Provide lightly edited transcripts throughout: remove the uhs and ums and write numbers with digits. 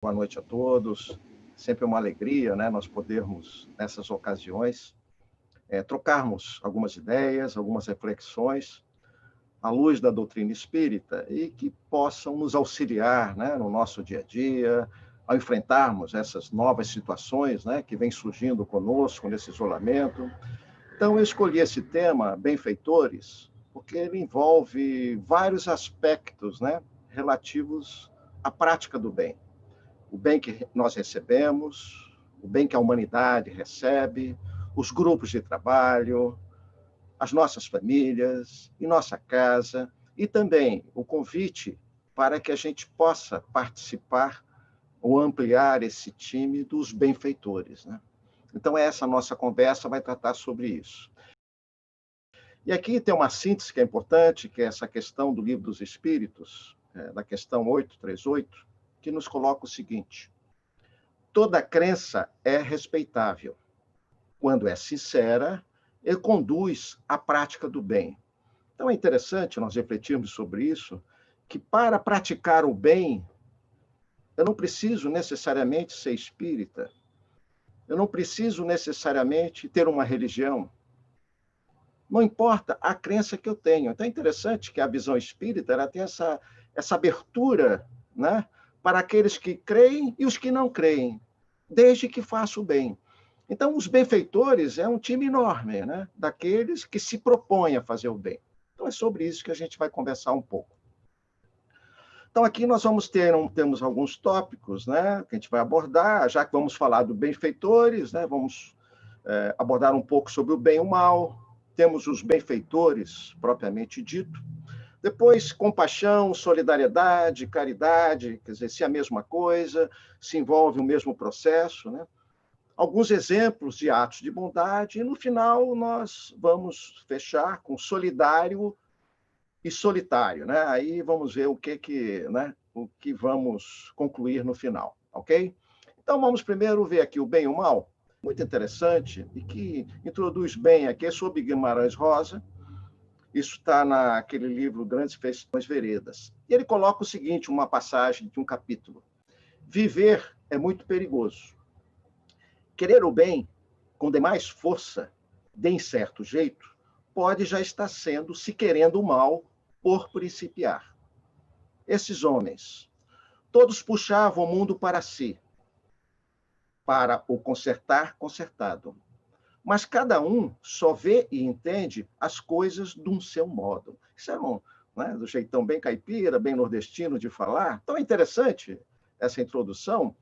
Boa noite a todos. Sempre uma alegria, né, nós podermos, nessas ocasiões, trocarmos algumas ideias, algumas reflexões à luz da doutrina espírita e que possam nos auxiliar, né, no nosso dia a dia, ao enfrentarmos essas novas situações, né, que vêm surgindo conosco nesse isolamento. Então, eu escolhi esse tema, benfeitores, porque ele envolve vários aspectos, né, relativos à prática do bem. O bem que nós recebemos, o bem que a humanidade recebe, os grupos de trabalho, as nossas famílias, em nossa casa, e também o convite para que a gente possa participar ou ampliar esse time dos benfeitores, né? Então, essa nossa conversa vai tratar sobre isso. E aqui tem uma síntese que é importante, que é essa questão do Livro dos Espíritos, da questão 838, que nos coloca o seguinte: toda crença é respeitável, quando é sincera e conduz à prática do bem. Então é interessante nós refletirmos sobre isso, que para praticar o bem, eu não preciso necessariamente ser espírita, eu não preciso necessariamente ter uma religião, não importa a crença que eu tenho. Então é interessante que a visão espírita ela tem essa abertura, né, para aqueles que creem e os que não creem, desde que faça o bem. Então, os benfeitores é um time enorme, né, daqueles que se propõem a fazer o bem. Então, é sobre isso que a gente vai conversar um pouco. Então, aqui nós temos alguns tópicos, né, que a gente vai abordar, já que vamos falar do benfeitores, né, vamos abordar um pouco sobre o bem e o mal, temos os benfeitores, propriamente dito. Depois, compaixão, solidariedade, caridade, quer dizer, se é a mesma coisa, se envolve o mesmo processo, né? Alguns exemplos de atos de bondade, e no final nós vamos fechar com solidário e solitário, né? Aí vamos ver né, o que vamos concluir no final, ok? Então vamos primeiro ver aqui o bem e o mal, muito interessante, e que introduz bem aqui, é sobre Guimarães Rosa. Isso está naquele livro Grandes Feições Veredas. E ele coloca o seguinte, uma passagem de um capítulo: viver é muito perigoso. Querer o bem com demais força, de incerto jeito, pode já estar sendo se querendo o mal por principiar. Esses homens, todos puxavam o mundo para si, para o consertar consertado. Mas cada um só vê e entende as coisas de um seu modo. Isso é né, do jeitão bem caipira, bem nordestino de falar. Então é interessante essa introdução,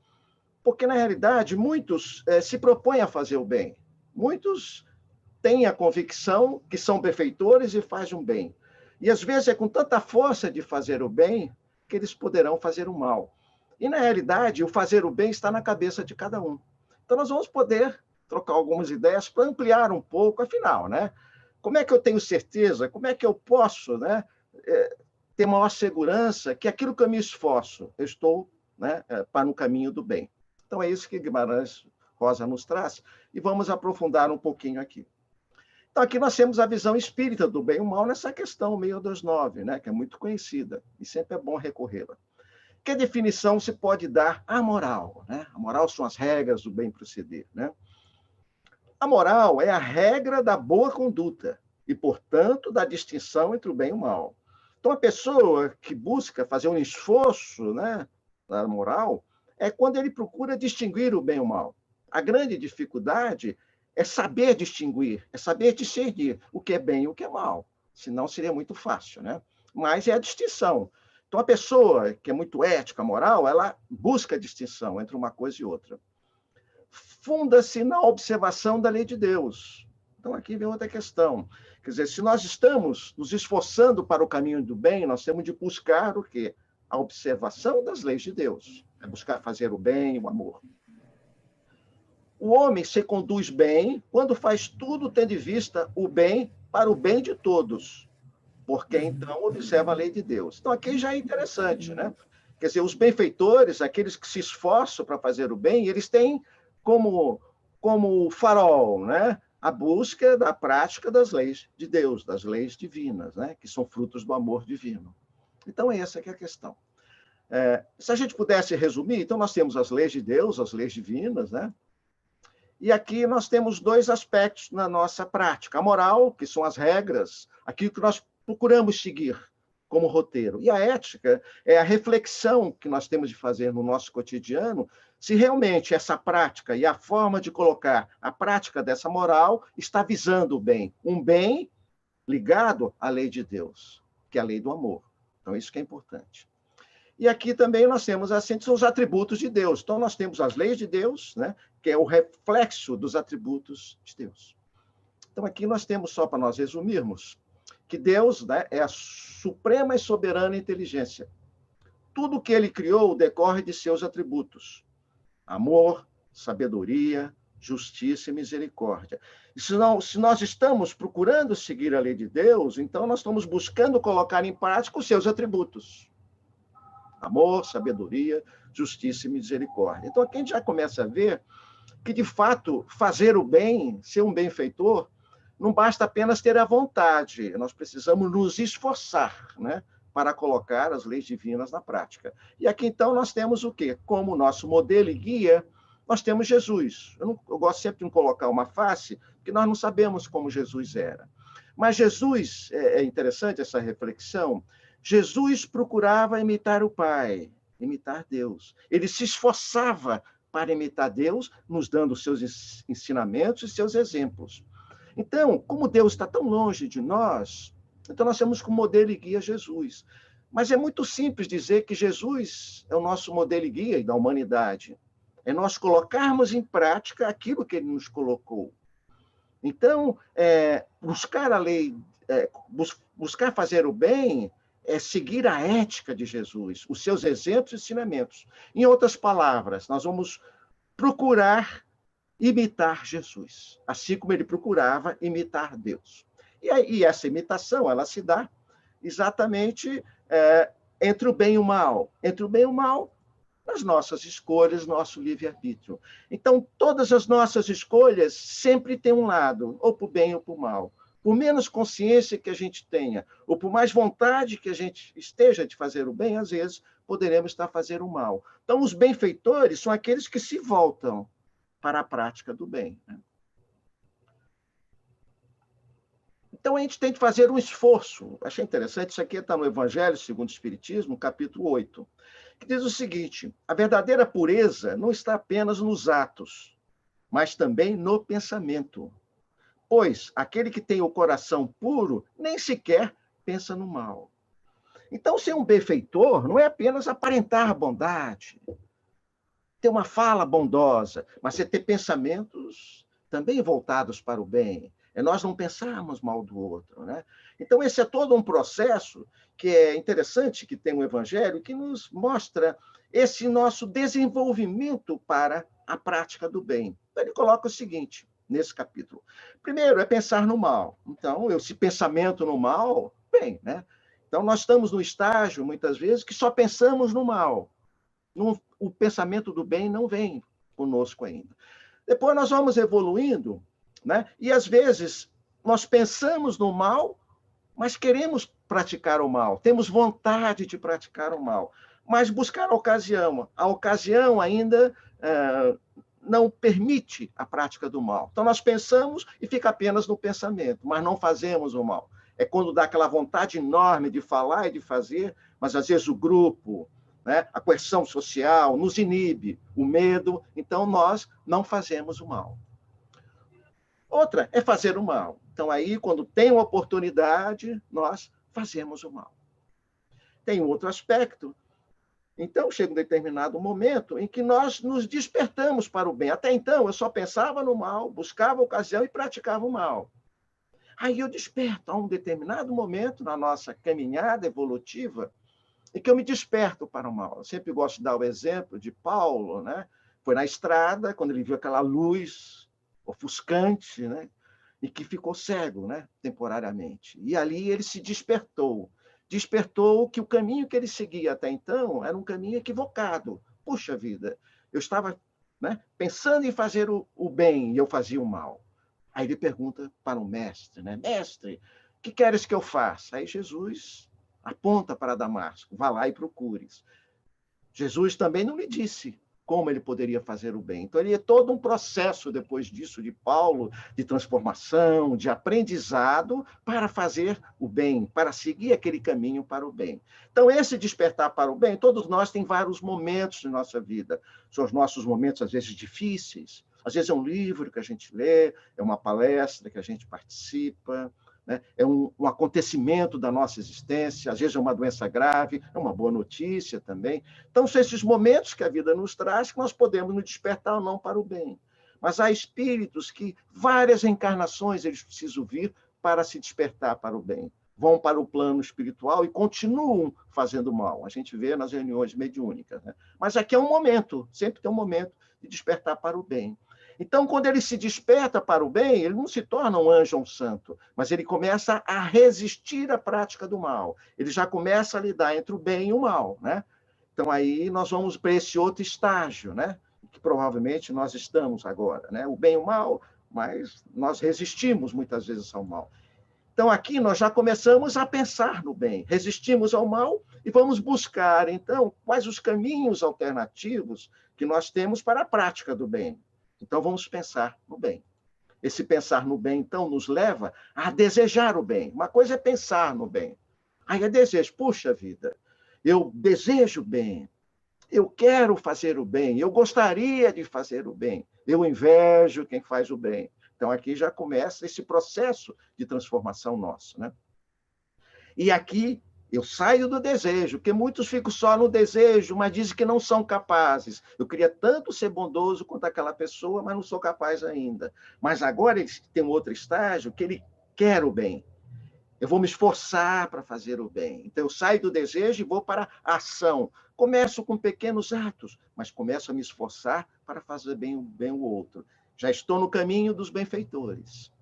porque, na realidade, muitos se propõem a fazer o bem. Muitos têm a convicção que são benfeitores e fazem o bem. E, às vezes, é com tanta força de fazer o bem que eles poderão fazer o mal. E, na realidade, o fazer o bem está na cabeça de cada um. Então, nós vamos poder trocar algumas ideias para ampliar um pouco, afinal, né? Como é que eu tenho certeza, como é que eu posso, né, ter maior segurança que aquilo que eu me esforço, eu estou, né, para um caminho do bem. Então, é isso que Guimarães Rosa nos traz, e vamos aprofundar um pouquinho aqui. Então, aqui nós temos a visão espírita do bem e o mal nessa questão 629, né, que é muito conhecida, e sempre é bom recorrê-la. Que definição se pode dar à moral? Né? A moral são as regras do bem proceder. Né? A moral é a regra da boa conduta e, portanto, da distinção entre o bem e o mal. Então, a pessoa que busca fazer um esforço, né, na moral é quando ele procura distinguir o bem e o mal. A grande dificuldade é saber distinguir, é saber discernir o que é bem e o que é mal. Senão seria muito fácil, né? Mas é a distinção. Então, a pessoa que é muito ética, moral, ela busca a distinção entre uma coisa e outra. Funda-se na observação da lei de Deus. Então, aqui vem outra questão. Quer dizer, se nós estamos nos esforçando para o caminho do bem, nós temos de buscar o quê? A observação das leis de Deus. É buscar fazer o bem, o amor. O homem se conduz bem quando faz tudo tendo em vista o bem para o bem de todos, porque então observa a lei de Deus. Então, aqui já é interessante, né? Quer dizer, os benfeitores, aqueles que se esforçam para fazer o bem, eles têm como farol, né, a busca da prática das leis de Deus, das leis divinas, né, que são frutos do amor divino. Então, essa que é a questão. Se a gente pudesse resumir, então nós temos as leis de Deus, as leis divinas, né? E aqui nós temos dois aspectos na nossa prática. A moral, que são as regras, aquilo que nós procuramos seguir como roteiro. E a ética é a reflexão que nós temos de fazer no nosso cotidiano, se realmente essa prática e a forma de colocar a prática dessa moral está visando o bem. Um bem ligado à lei de Deus, que é a lei do amor. Então, isso que é importante. E aqui também nós temos, assim, são os atributos de Deus. Então, nós temos as leis de Deus, né, que é o reflexo dos atributos de Deus. Então, aqui nós temos, só para nós resumirmos, que Deus, né, é a suprema e soberana inteligência. Tudo que ele criou decorre de seus atributos: amor, sabedoria, justiça e misericórdia. E se nós estamos procurando seguir a lei de Deus, então nós estamos buscando colocar em prática os seus atributos: amor, sabedoria, justiça e misericórdia. Então, aqui a gente já começa a ver que, de fato, fazer o bem, ser um benfeitor, não basta apenas ter a vontade, nós precisamos nos esforçar, né, para colocar as leis divinas na prática. E aqui, então, nós temos o quê? Como nosso modelo e guia, nós temos Jesus. Eu gosto sempre de colocar uma face, porque nós não sabemos como Jesus era. Mas Jesus, é interessante essa reflexão, Jesus procurava imitar o Pai, imitar Deus. Ele se esforçava para imitar Deus, nos dando seus ensinamentos e seus exemplos. Então, como Deus está tão longe de nós, então nós temos como modelo e guia Jesus. Mas é muito simples dizer que Jesus é o nosso modelo e guia da humanidade. É nós colocarmos em prática aquilo que ele nos colocou. Então, buscar a lei, buscar fazer o bem, é seguir a ética de Jesus, os seus exemplos e ensinamentos. Em outras palavras, nós vamos procurar imitar Jesus, assim como ele procurava imitar Deus. E essa imitação, ela se dá exatamente entre o bem e o mal. Entre o bem e o mal, nas nossas escolhas, nosso livre-arbítrio. Então, todas as nossas escolhas sempre têm um lado, ou para o bem ou para o mal. Por menos consciência que a gente tenha, ou por mais vontade que a gente esteja de fazer o bem, às vezes poderemos estar fazendo o mal. Então, os benfeitores são aqueles que se voltam para a prática do bem. Então, a gente tem que fazer um esforço. Achei interessante, isso aqui está no Evangelho segundo o Espiritismo, capítulo 8, que diz o seguinte: a verdadeira pureza não está apenas nos atos, mas também no pensamento. Pois aquele que tem o coração puro nem sequer pensa no mal. Então, ser um benfeitor não é apenas aparentar bondade, ter uma fala bondosa, mas é ter pensamentos também voltados para o bem. É nós não pensarmos mal do outro, né? Então, esse é todo um processo que é interessante, que tem o Evangelho, que nos mostra esse nosso desenvolvimento para a prática do bem. Então, ele coloca o seguinte, nesse capítulo. Primeiro, é pensar no mal. Então, esse pensamento no mal, bem, né? Então, nós estamos no estágio, muitas vezes, que só pensamos no mal. O pensamento do bem não vem conosco ainda. Depois nós vamos evoluindo, né? E às vezes nós pensamos no mal, mas queremos praticar o mal, temos vontade de praticar o mal, mas buscar a ocasião ainda não permite a prática do mal. Então nós pensamos e fica apenas no pensamento, mas não fazemos o mal. É quando dá aquela vontade enorme de falar e de fazer, mas às vezes o grupo, né, a coerção social nos inibe, o medo, então nós não fazemos o mal. Outra é fazer o mal. Então aí, quando tem uma oportunidade, nós fazemos o mal. Tem um outro aspecto. Então, chega um determinado momento em que nós nos despertamos para o bem. Até então, eu só pensava no mal, buscava a ocasião e praticava o mal. Aí eu desperto a um determinado momento na nossa caminhada evolutiva em que eu me desperto para o mal. Eu sempre gosto de dar o exemplo de Paulo, né? Foi na estrada, quando ele viu aquela luz ofuscante, né? E que ficou cego, né? Temporariamente. E ali ele se despertou. Despertou que o caminho que ele seguia até então era um caminho equivocado. Puxa vida, eu estava, né, pensando em fazer o bem e eu fazia o mal. Aí ele pergunta para o mestre, né? Mestre, o que queres que eu faça? Aí Jesus aponta para Damasco, vá lá e procures. Jesus também não lhe disse como ele poderia fazer o bem. Então, ele é todo um processo, depois disso, de Paulo, de transformação, de aprendizado, para fazer o bem, para seguir aquele caminho para o bem. Então, esse despertar para o bem, todos nós temos vários momentos de nossa vida. São os nossos momentos, às vezes, difíceis. Às vezes é um livro que a gente lê, é uma palestra que a gente participa, né? É um acontecimento da nossa existência, às vezes é uma doença grave, é uma boa notícia também. Então, são esses momentos que a vida nos traz que nós podemos nos despertar ou não para o bem. Mas há espíritos que, várias encarnações, eles precisam vir para se despertar para o bem. Vão para o plano espiritual e continuam fazendo mal. A gente vê nas reuniões mediúnicas, né? Mas aqui é um momento, sempre tem um momento de despertar para o bem. Então, quando ele se desperta para o bem, ele não se torna um anjo ou um santo, mas ele começa a resistir à prática do mal. Ele já começa a lidar entre o bem e o mal, né? Então, aí nós vamos para esse outro estágio, né? Que provavelmente nós estamos agora, né? O bem e o mal, mas nós resistimos muitas vezes ao mal. Então, aqui nós já começamos a pensar no bem, resistimos ao mal e vamos buscar, então, quais os caminhos alternativos que nós temos para a prática do bem. Então, vamos pensar no bem. Esse pensar no bem, então, nos leva a desejar o bem. Uma coisa é pensar no bem. Aí é desejo. Puxa vida, eu desejo o bem, eu quero fazer o bem, eu gostaria de fazer o bem, eu invejo quem faz o bem. Então, aqui já começa esse processo de transformação nosso, né? E aqui eu saio do desejo, porque muitos ficam só no desejo, mas dizem que não são capazes. Eu queria tanto ser bondoso quanto aquela pessoa, mas não sou capaz ainda. Mas agora ele tem um outro estágio que ele quer o bem. Eu vou me esforçar para fazer o bem. Então, eu saio do desejo e vou para a ação. Começo com pequenos atos, mas começo a me esforçar para fazer bem o outro. Já estou no caminho dos benfeitores.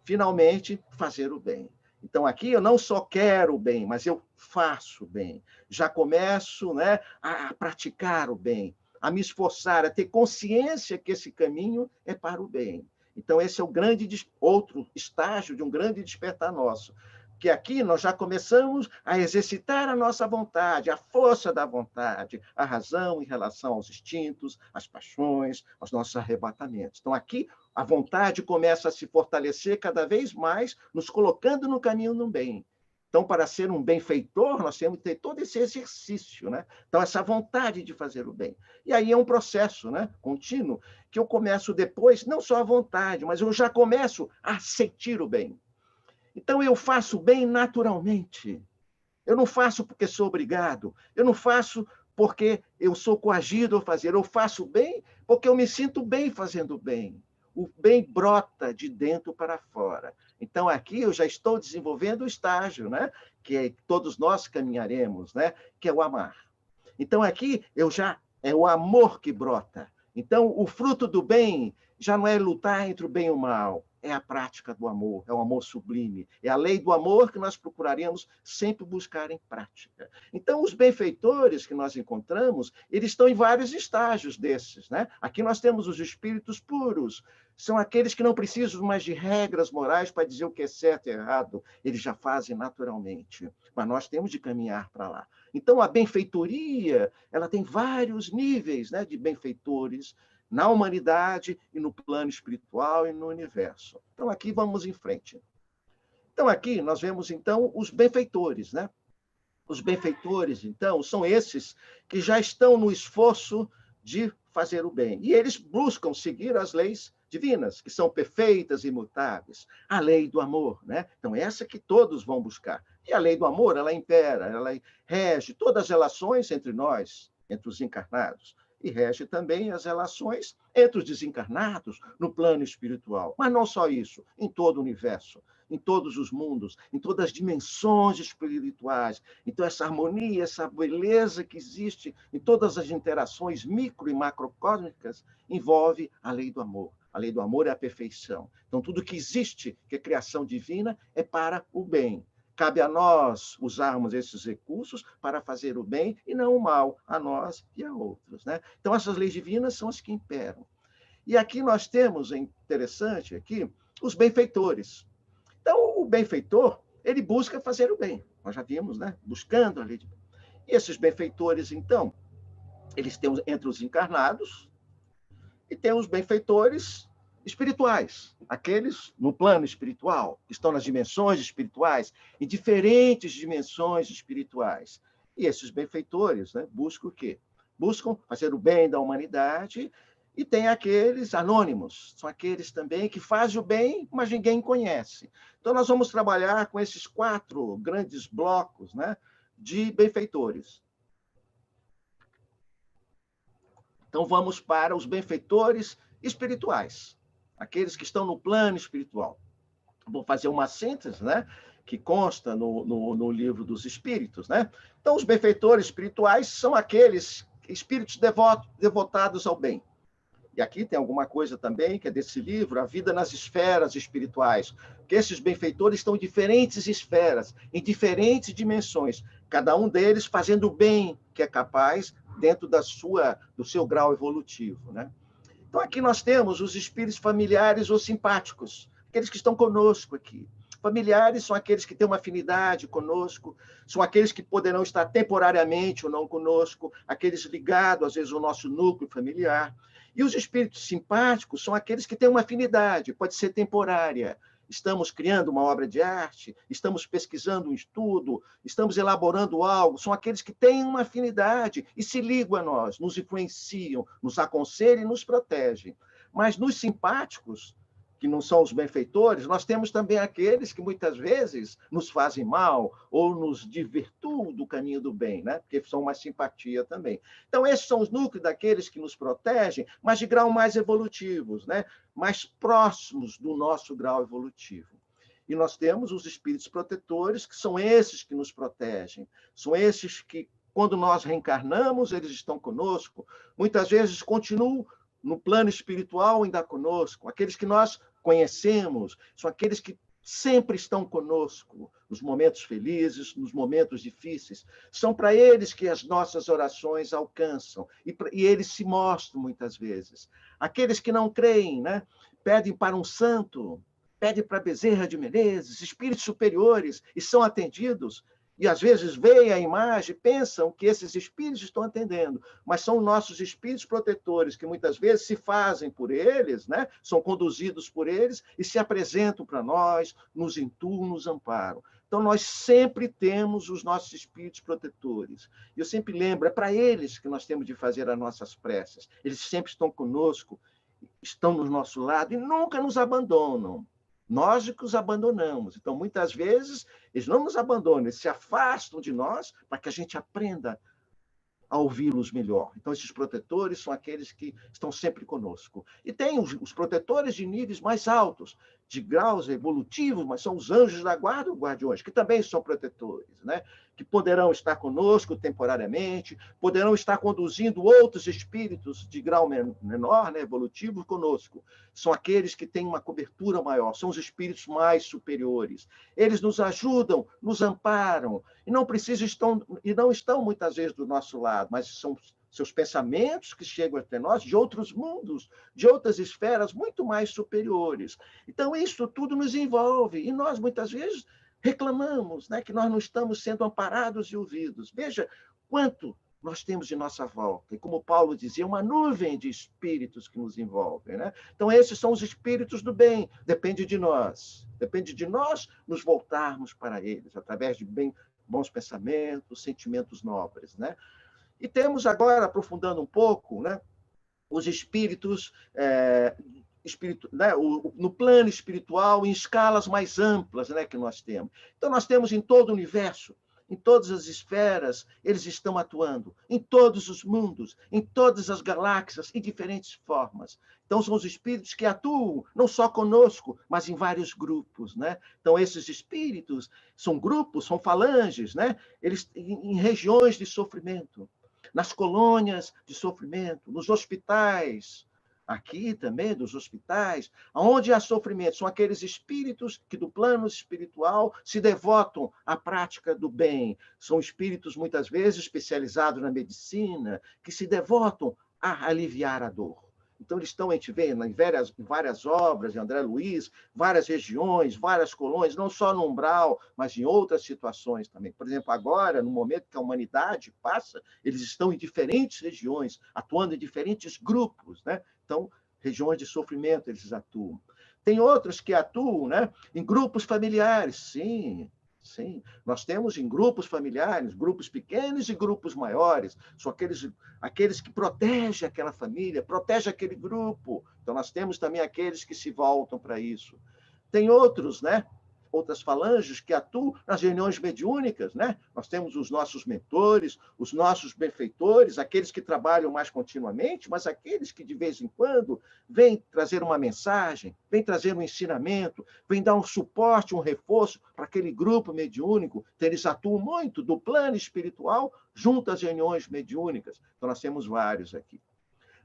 Finalmente, fazer o bem. Então, aqui eu não só quero o bem, mas eu faço o bem. Já começo, né, a praticar o bem, a me esforçar, a ter consciência que esse caminho é para o bem. Então, esse é o outro estágio de um grande despertar nosso. Que aqui nós já começamos a exercitar a nossa vontade, a força da vontade, a razão em relação aos instintos, às paixões, aos nossos arrebatamentos. Então, aqui a vontade começa a se fortalecer cada vez mais, nos colocando no caminho do bem. Então, para ser um benfeitor, nós temos que ter todo esse exercício, né? Então, essa vontade de fazer o bem. E aí é um processo, né, contínuo, que eu começo depois, não só a vontade, mas eu já começo a sentir o bem. Então, eu faço bem naturalmente. Eu não faço porque sou obrigado. Eu não faço porque eu sou coagido a fazer. Eu faço bem porque eu me sinto bem fazendo bem. O bem brota de dentro para fora. Então, aqui eu já estou desenvolvendo o estágio, né? Que todos nós caminharemos, né? Que é o amar. Então, aqui é o amor que brota. Então, o fruto do bem já não é lutar entre o bem e o mal, é a prática do amor, é o amor sublime, é a lei do amor que nós procuraremos sempre buscar em prática. Então, os benfeitores que nós encontramos, eles estão em vários estágios desses, né? Aqui nós temos os espíritos puros, são aqueles que não precisam mais de regras morais para dizer o que é certo e errado, eles já fazem naturalmente, mas nós temos de caminhar para lá. Então, a benfeitoria, ela tem vários níveis, né, de benfeitores na humanidade e no plano espiritual e no universo. Então, aqui vamos em frente. Então, aqui nós vemos, então, os benfeitores, né? Os benfeitores, então, são esses que já estão no esforço de fazer o bem. E eles buscam seguir as leis divinas, que são perfeitas e imutáveis. A lei do amor, né? Então, essa que todos vão buscar. E a lei do amor, ela impera, ela rege todas as relações entre nós, entre os encarnados, e rege também as relações entre os desencarnados no plano espiritual. Mas não só isso, em todo o universo, em todos os mundos, em todas as dimensões espirituais. Então, essa harmonia, essa beleza que existe em todas as interações micro e macrocósmicas envolve a lei do amor. A lei do amor é a perfeição. Então, tudo que existe, que é criação divina, é para o bem. Cabe a nós usarmos esses recursos para fazer o bem e não o mal, a nós e a outros, né? Então, essas leis divinas são as que imperam. E aqui nós temos, é interessante, aqui, os benfeitores. Então, o benfeitor, ele busca fazer o bem. Nós já vimos, né? Buscando a lei de bem. E esses benfeitores, então, Eles têm entre os encarnados e tem os benfeitores espirituais, aqueles no plano espiritual, que estão nas dimensões espirituais, em diferentes dimensões espirituais. E esses benfeitores, né, buscam o quê? Buscam fazer o bem da humanidade, e tem aqueles anônimos, são aqueles também que fazem o bem, mas ninguém conhece. Então, nós vamos trabalhar com esses 4 grandes blocos, né, de benfeitores. Então, vamos para os benfeitores espirituais, aqueles que estão no plano espiritual. Vou fazer uma síntese, né, que consta no livro dos Espíritos, né? Então, os benfeitores espirituais são aqueles espíritos devotados ao bem. E aqui tem alguma coisa também que é desse livro, A Vida nas Esferas Espirituais, que esses benfeitores estão em diferentes esferas, em diferentes dimensões, cada um deles fazendo o bem que é capaz dentro do seu grau evolutivo, né? Então, aqui nós temos os espíritos familiares ou simpáticos, aqueles que estão conosco aqui. Familiares são aqueles que têm uma afinidade conosco, são aqueles que poderão estar temporariamente ou não conosco, aqueles ligados, às vezes, ao nosso núcleo familiar. E os espíritos simpáticos são aqueles que têm uma afinidade, pode ser temporária. Estamos criando uma obra de arte, estamos pesquisando um estudo, estamos elaborando algo, são aqueles que têm uma afinidade e se ligam a nós, nos influenciam, nos aconselham e nos protegem. Mas nos simpáticos, que não são os benfeitores, nós temos também aqueles que muitas vezes nos fazem mal ou nos desvirtuam do caminho do bem, né? Porque são uma simpatia também. Então, esses são os núcleos daqueles que nos protegem, mas de grau mais evolutivos, né? Mais próximos do nosso grau evolutivo. E nós temos os espíritos protetores, que são esses que nos protegem, são esses que, quando nós reencarnamos, eles estão conosco, muitas vezes continuam no plano espiritual ainda conosco, aqueles que nós conhecemos, são aqueles que sempre estão conosco, nos momentos felizes, nos momentos difíceis. São para eles que as nossas orações alcançam, e eles se mostram muitas vezes. Aqueles que não creem, né, pedem para um santo, pedem para Bezerra de Menezes, espíritos superiores, e são atendidos. E, às vezes, veem a imagem, pensam que esses espíritos estão atendendo, mas são nossos espíritos protetores, que muitas vezes se fazem por eles, né? São conduzidos por eles e se apresentam para nós, nos intuam, nos amparam. Então, nós sempre temos os nossos espíritos protetores. E eu sempre lembro, é para eles que nós temos de fazer as nossas preces. Eles sempre estão conosco, estão no nosso lado e nunca nos abandonam. Nós que os abandonamos. Então, muitas vezes, eles não nos abandonam, eles se afastam de nós para que a gente aprenda a ouvi-los melhor. Então, esses protetores são aqueles que estão sempre conosco. E tem os protetores de níveis mais altos, de graus evolutivos, mas são os anjos da guarda ou guardiões, que também são protetores, né? Que poderão estar conosco temporariamente, poderão estar conduzindo outros espíritos de grau menor, né, evolutivo, conosco. São aqueles que têm uma cobertura maior, são os espíritos mais superiores. Eles nos ajudam, nos amparam, e não estão muitas vezes do nosso lado, mas são seus pensamentos que chegam até nós de outros mundos, de outras esferas muito mais superiores. Então, isso tudo nos envolve, e nós, muitas vezes, reclamamos, né, que nós não estamos sendo amparados e ouvidos. Veja quanto nós temos de nossa volta. E como Paulo dizia, uma nuvem de espíritos que nos envolvem, né? Então, esses são os espíritos do bem. Depende de nós. Depende de nós nos voltarmos para eles, através de bons pensamentos, sentimentos nobres, né? E temos agora, aprofundando um pouco, né, os espíritos, né, no plano espiritual, em escalas mais amplas, né, que nós temos. Então, nós temos em todo o universo, em todas as esferas, eles estão atuando, em todos os mundos, em todas as galáxias, em diferentes formas. Então, são os espíritos que atuam não só conosco, mas em vários grupos, né? Então, esses espíritos são grupos, são falanges, né? Eles em regiões de sofrimento, nas colônias de sofrimento, nos hospitais, aqui também dos hospitais, onde há sofrimento, são aqueles espíritos que do plano espiritual se devotam à prática do bem. São espíritos, muitas vezes, especializados na medicina, que se devotam a aliviar a dor. Então, eles estão, a gente vê, em várias obras de André Luiz, várias regiões, várias colônias, não só no umbral, mas em outras situações também. Por exemplo, agora, no momento que a humanidade passa, eles estão em diferentes regiões, atuando em diferentes grupos, né? Então, regiões de sofrimento eles atuam. Tem outros que atuam, né, em grupos familiares, sim. Sim, nós temos em grupos familiares, grupos pequenos e grupos maiores, são aqueles que protegem aquela família, protegem aquele grupo. Então, nós temos também aqueles que se voltam para isso. Tem outros, né? Outras falanges que atuam nas reuniões mediúnicas, né? Nós temos os nossos mentores, os nossos benfeitores, aqueles que trabalham mais continuamente, mas aqueles que de vez em quando vêm trazer uma mensagem, vêm trazer um ensinamento, vêm dar um suporte, um reforço para aquele grupo mediúnico. Então, eles atuam muito do plano espiritual junto às reuniões mediúnicas. Então, nós temos vários aqui.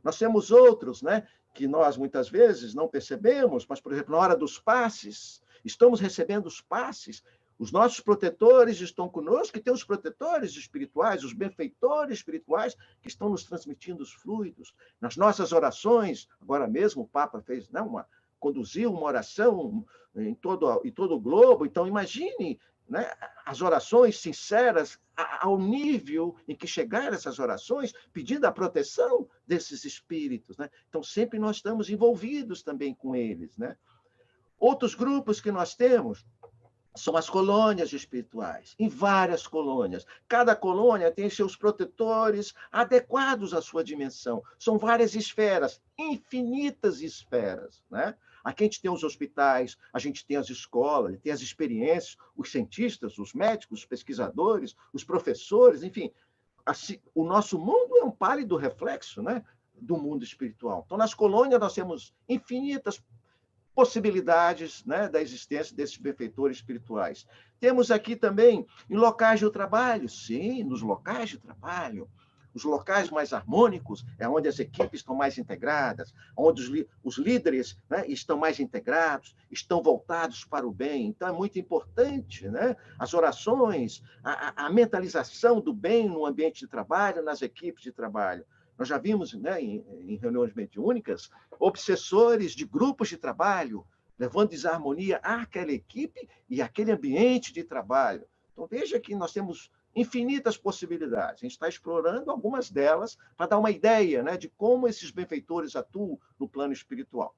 Nós temos outros, né, que nós muitas vezes não percebemos, mas, por exemplo, na hora dos passes, estamos recebendo os passes, os nossos protetores estão conosco, e tem os protetores espirituais, os benfeitores espirituais, que estão nos transmitindo os fluidos. Nas nossas orações, agora mesmo o Papa fez, né, conduziu uma oração em todo o globo, então imagine, né, as orações sinceras ao nível em que chegaram essas orações, pedindo a proteção desses espíritos, né? Então, sempre nós estamos envolvidos também com eles, né? Outros grupos que nós temos são as colônias espirituais, em várias colônias. Cada colônia tem seus protetores adequados à sua dimensão. São várias esferas, infinitas esferas, né? Aqui a gente tem os hospitais, a gente tem as escolas, tem as experiências, os cientistas, os médicos, os pesquisadores, os professores, enfim. Assim, o nosso mundo é um pálido reflexo, né, do mundo espiritual. Então, nas colônias, nós temos infinitas possibilidades, né, da existência desses benfeitores espirituais. Temos aqui também em locais de trabalho, sim, nos locais de trabalho. Os locais mais harmônicos é onde as equipes estão mais integradas, onde os líderes, né, estão mais integrados, estão voltados para o bem. Então, é muito importante, né, as orações, a mentalização do bem no ambiente de trabalho, nas equipes de trabalho. Nós já vimos, né, em reuniões mediúnicas, obsessores de grupos de trabalho, levando desarmonia àquela equipe e àquele ambiente de trabalho. Então, veja que nós temos infinitas possibilidades. A gente está explorando algumas delas para dar uma ideia, né, de como esses benfeitores atuam no plano espiritual.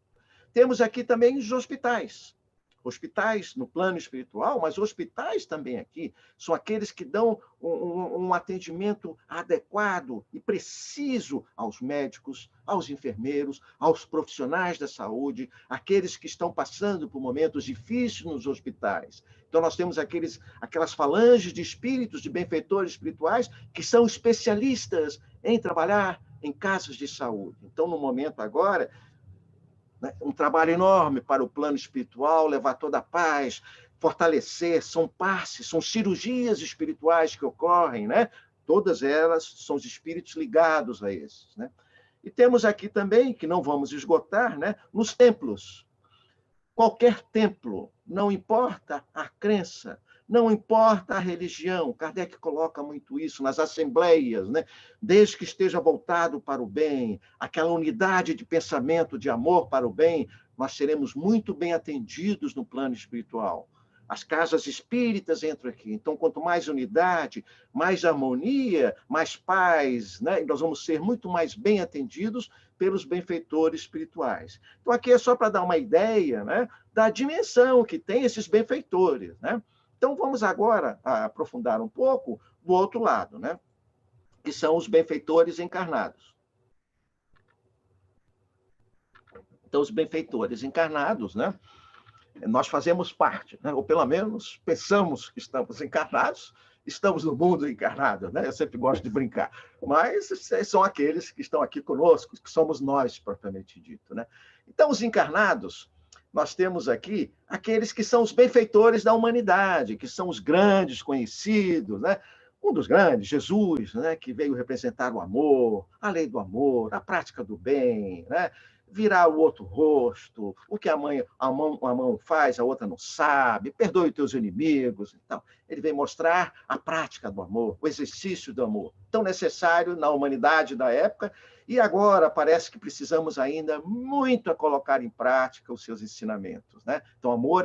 Temos aqui também os hospitais. Hospitais no plano espiritual, mas hospitais também aqui são aqueles que dão um atendimento adequado e preciso aos médicos, aos enfermeiros, aos profissionais da saúde, aqueles que estão passando por momentos difíceis nos hospitais. Então, nós temos aquelas falanges de espíritos, de benfeitores espirituais, que são especialistas em trabalhar em casas de saúde. Então, no momento agora, um trabalho enorme para o plano espiritual, levar toda a paz, fortalecer, são passes, são cirurgias espirituais que ocorrem, né? Todas elas são os espíritos ligados a esses, né? E temos aqui também, que não vamos esgotar, né, nos templos. Qualquer templo, não importa a crença, não importa a religião, Kardec coloca muito isso nas assembleias, né? Desde que esteja voltado para o bem, aquela unidade de pensamento, de amor para o bem, nós seremos muito bem atendidos no plano espiritual. As casas espíritas entram aqui. Então, quanto mais unidade, mais harmonia, mais paz, né? E nós vamos ser muito mais bem atendidos pelos benfeitores espirituais. Então, aqui é só para dar uma ideia, né, da dimensão que tem esses benfeitores, né? Então, vamos agora aprofundar um pouco do outro lado, né, que são os benfeitores encarnados. Então, os benfeitores encarnados, né, nós fazemos parte, né, ou pelo menos pensamos que estamos encarnados, estamos no mundo encarnado, né? Eu sempre gosto de brincar, mas são aqueles que estão aqui conosco, que somos nós, propriamente dito, né? Então, os encarnados, nós temos aqui aqueles que são os benfeitores da humanidade, que são os grandes conhecidos, né? Um dos grandes, Jesus, né, que veio representar o amor, a lei do amor, a prática do bem, né? Virar o outro rosto, o que a mão faz, a outra não sabe, perdoe os teus inimigos. Então, ele vem mostrar a prática do amor, o exercício do amor, tão necessário na humanidade da época E agora parece que precisamos ainda muito a colocar em prática os seus ensinamentos, né? Então, amor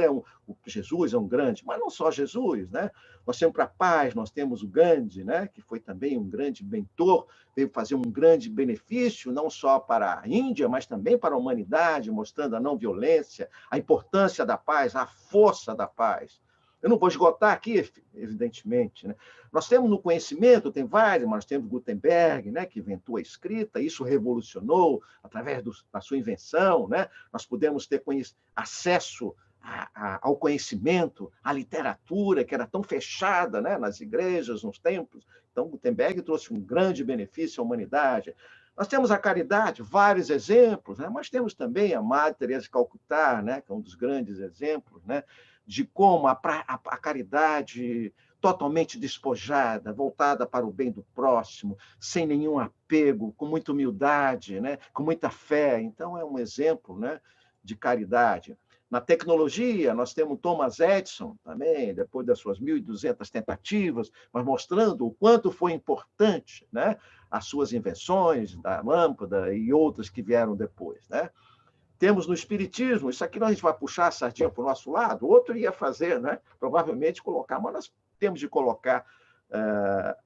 Jesus é um grande, mas não só Jesus, né? Nós temos para a paz, nós temos o Gandhi, né? Que foi também um grande mentor, veio fazer um grande benefício, não só para a Índia, mas também para a humanidade, mostrando a não violência, a importância da paz, a força da paz. Eu não vou esgotar aqui, evidentemente, né? Nós temos no conhecimento, tem vários, mas nós temos Gutenberg, né, que inventou a escrita, isso revolucionou através da sua invenção, né? Nós podemos ter acesso ao conhecimento, à literatura, que era tão fechada, né, nas igrejas, nos templos. Então, Gutenberg trouxe um grande benefício à humanidade. Nós temos a caridade, vários exemplos, né? Mas temos também a Madre Teresa de Calcutá, né, que é um dos grandes exemplos, né, de como a caridade totalmente despojada, voltada para o bem do próximo, sem nenhum apego, com muita humildade, né, com muita fé. Então, é um exemplo, né, de caridade. Na tecnologia, nós temos Thomas Edison também, depois das suas 1.200 tentativas, mas mostrando o quanto foi importante, né, as suas invenções, da lâmpada e outras que vieram depois, né? Temos no Espiritismo, isso aqui a gente vai puxar a sardinha para o nosso lado, outro ia fazer, né? Provavelmente colocar, mas nós temos de colocar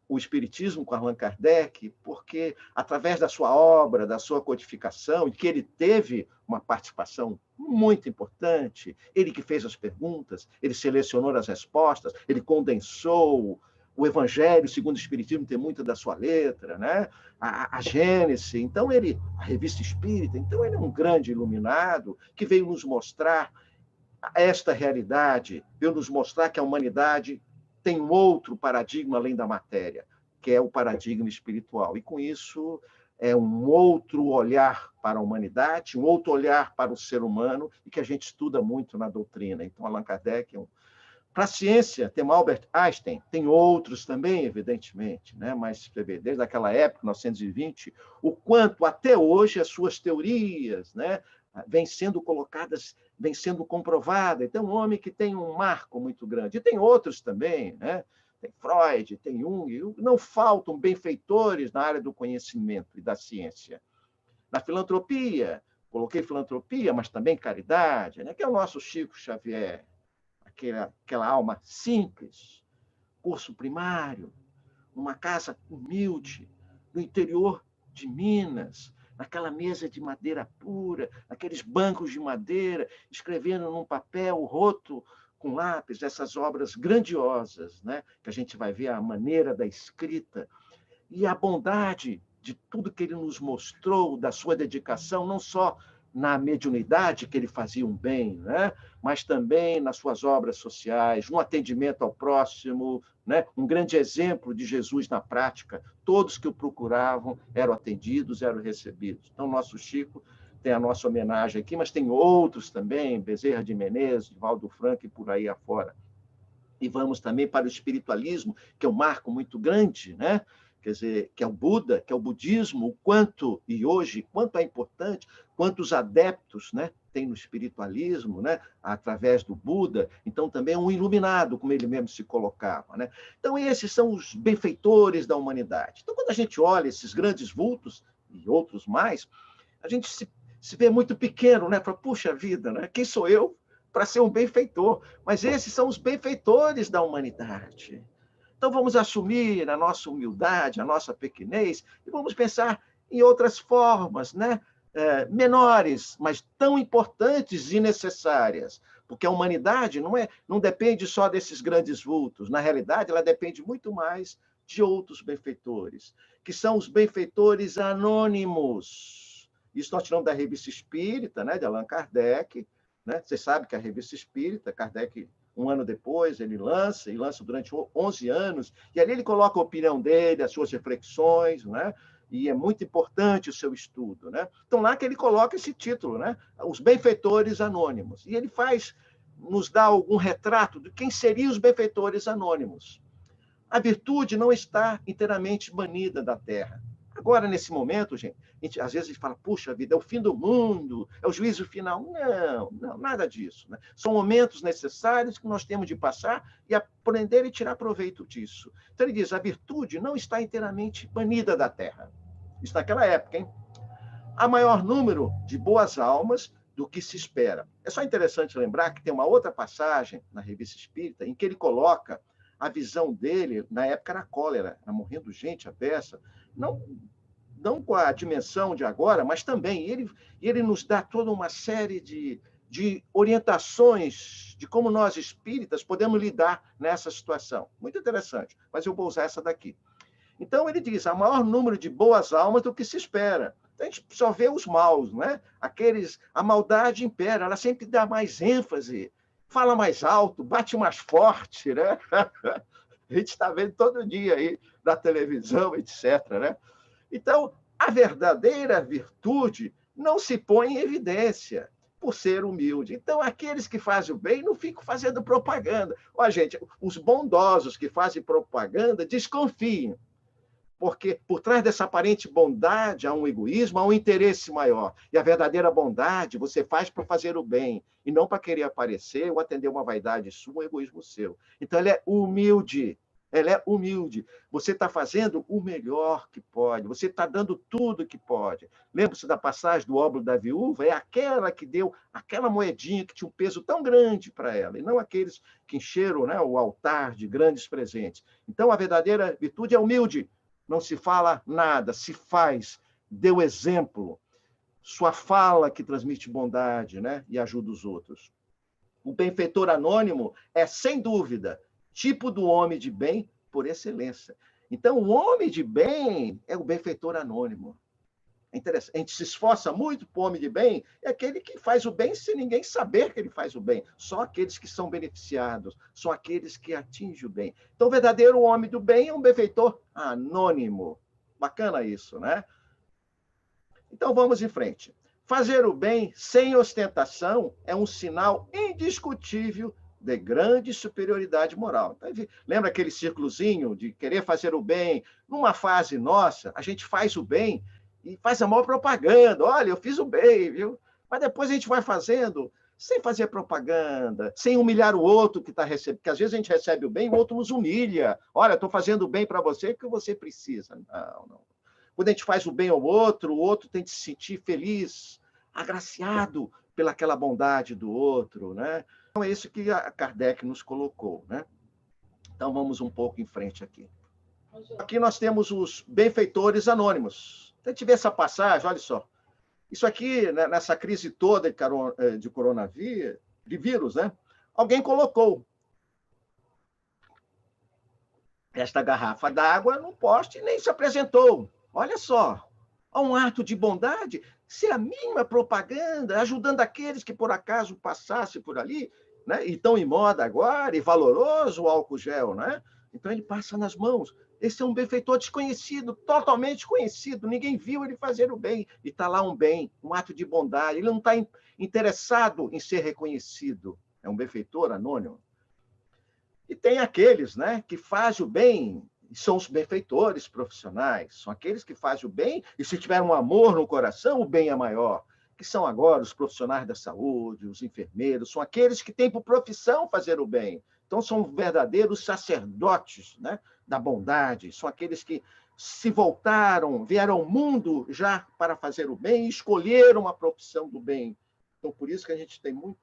o Espiritismo com Allan Kardec, porque através da sua obra, da sua codificação, e que ele teve uma participação muito importante, ele que fez as perguntas, ele selecionou as respostas, ele condensou o Evangelho segundo o Espiritismo, tem muita da sua letra, né? A Gênese, então a Revista Espírita, então ele é um grande iluminado que veio nos mostrar esta realidade, veio nos mostrar que a humanidade tem um outro paradigma além da matéria, que é o paradigma espiritual. E com isso é um outro olhar para a humanidade, um outro olhar para o ser humano, e que a gente estuda muito na doutrina. Então, Allan Kardec é um. Para a ciência, tem o Albert Einstein, tem outros também, evidentemente, né? Mas desde aquela época, 1920, o quanto até hoje as suas teorias, né, vêm sendo colocadas, vêm sendo comprovadas. Então, um homem que tem um marco muito grande. E tem outros também, né? Tem Freud, tem Jung, não faltam benfeitores na área do conhecimento e da ciência. Na filantropia, coloquei filantropia, mas também caridade, né? Que é o nosso Chico Xavier, aquela alma simples, curso primário, numa casa humilde, no interior de Minas, naquela mesa de madeira pura, naqueles bancos de madeira, escrevendo num papel roto com lápis essas obras grandiosas, né? Que a gente vai ver a maneira da escrita e a bondade de tudo que ele nos mostrou, da sua dedicação, não só na mediunidade, que ele fazia um bem, né? Mas também nas suas obras sociais, no atendimento ao próximo, né? Um grande exemplo de Jesus na prática. Todos que o procuravam eram atendidos, eram recebidos. Então, nosso Chico tem a nossa homenagem aqui, mas tem outros também, Bezerra de Menezes, Valdo Franco e por aí afora. E vamos também para o espiritualismo, que é um marco muito grande, né? Quer dizer, que é o Buda, que é o budismo, o quanto, e hoje, quanto é importante, quantos adeptos, né, tem no espiritualismo, né, através do Buda. Então, também é um iluminado, como ele mesmo se colocava, né? Então, esses são os benfeitores da humanidade. Então, quando a gente olha esses grandes vultos, e outros mais, a gente se vê muito pequeno, né? Fala, puxa vida, né? Quem sou eu para ser um benfeitor? Mas esses são os benfeitores da humanidade. Então, vamos assumir a nossa humildade, a nossa pequenez, e vamos pensar em outras formas, né? Menores, mas tão importantes e necessárias, porque a humanidade não depende só desses grandes vultos. Na realidade, ela depende muito mais de outros benfeitores, que são os benfeitores anônimos. Isso nós tiramos da Revista Espírita, né, de Allan Kardec, né? Você sabe que a Revista Espírita, Kardec, um ano depois, ele lança, e lança durante 11 anos, e ali ele coloca a opinião dele, as suas reflexões, né? E é muito importante o seu estudo, né? Então, lá que ele coloca esse título, né? Os benfeitores anônimos. E ele nos dá algum retrato de quem seriam os benfeitores anônimos. A virtude não está inteiramente banida da Terra. Agora, nesse momento, gente, às vezes a gente fala, puxa vida, é o fim do mundo, é o juízo final. Não, nada disso, né? São momentos necessários que nós temos de passar e aprender e tirar proveito disso. Então ele diz, a virtude não está inteiramente banida da Terra. Isso naquela época, hein? há maior número de boas almas do que se espera. É só interessante lembrar que tem uma outra passagem na Revista Espírita em que ele coloca a visão dele, na época era cólera, era morrendo gente à beça, não com a dimensão de agora, mas também ele nos dá toda uma série de orientações de como nós espíritas podemos lidar nessa situação. Muito interessante, mas eu vou usar essa daqui. Então, ele diz, há maior número de boas almas do que se espera. Então, a gente só vê os maus, né? A maldade impera, ela sempre dá mais ênfase, fala mais alto, bate mais forte, né? A gente está vendo todo dia aí na televisão, etc., né? Então, a verdadeira virtude não se põe em evidência por ser humilde. Então, aqueles que fazem o bem não ficam fazendo propaganda. Ó, gente, os bondosos que fazem propaganda desconfiem, porque por trás dessa aparente bondade há um egoísmo, há um interesse maior. E a verdadeira bondade você faz para fazer o bem, e não para querer aparecer ou atender uma vaidade sua, um egoísmo seu. Então, ela é humilde. Ela é humilde. Você está fazendo o melhor que pode. Você está dando tudo que pode. Lembra-se da passagem do óbolo da viúva? É aquela que deu aquela moedinha que tinha um peso tão grande para ela, e não aqueles que encheram, né, o altar de grandes presentes. Então, a verdadeira virtude é humilde. Não se fala nada, se faz, dê o exemplo. Sua fala que transmite bondade, né, e ajuda os outros. O benfeitor anônimo é, sem dúvida, tipo do homem de bem por excelência. Então, o homem de bem é o benfeitor anônimo. É interessante. A gente se esforça muito para o homem de bem, é aquele que faz o bem sem ninguém saber que ele faz o bem. Só aqueles que são beneficiados, são aqueles que atingem o bem. Então, o verdadeiro homem do bem é um benfeitor anônimo. Bacana isso, né? Então, vamos em frente. Fazer o bem sem ostentação é um sinal indiscutível de grande superioridade moral. Então, lembra aquele círculozinho de querer fazer o bem? Numa fase nossa, a gente faz o bem e faz a maior propaganda. Olha, eu fiz o bem, viu? Mas depois a gente vai fazendo sem fazer propaganda, sem humilhar o outro que está recebendo. Porque às vezes a gente recebe o bem e o outro nos humilha. Olha, estou fazendo o bem para você porque você precisa. Não, não. Quando a gente faz o bem ao outro, o outro tem que se sentir feliz, agraciado pelaquela bondade do outro, né? Então, é isso que a Kardec nos colocou, né? Então, vamos um pouco em frente aqui. Aqui nós temos os benfeitores anônimos. Então, a gente vê essa passagem, olha só. Isso aqui, né, nessa crise toda de coronavírus, de vírus, né? Alguém colocou esta garrafa d'água no poste e nem se apresentou. Olha só, há um ato de bondade, se a mínima propaganda, ajudando aqueles que por acaso passassem por ali, né? E estão em moda agora, e valoroso o álcool gel, né? Então ele passa nas mãos. Esse é um benfeitor desconhecido, totalmente conhecido, ninguém viu ele fazer o bem, e está lá um bem, um ato de bondade, ele não está interessado em ser reconhecido, é um benfeitor anônimo. E tem aqueles, né, que fazem o bem, são os benfeitores profissionais, são aqueles que fazem o bem, e se tiver um amor no coração, o bem é maior, que são agora os profissionais da saúde, os enfermeiros, são aqueles que têm por profissão fazer o bem. Então, são verdadeiros sacerdotes, né, da bondade, são aqueles que se voltaram, vieram ao mundo já para fazer o bem e escolheram a profissão do bem. Então, por isso que a gente tem muito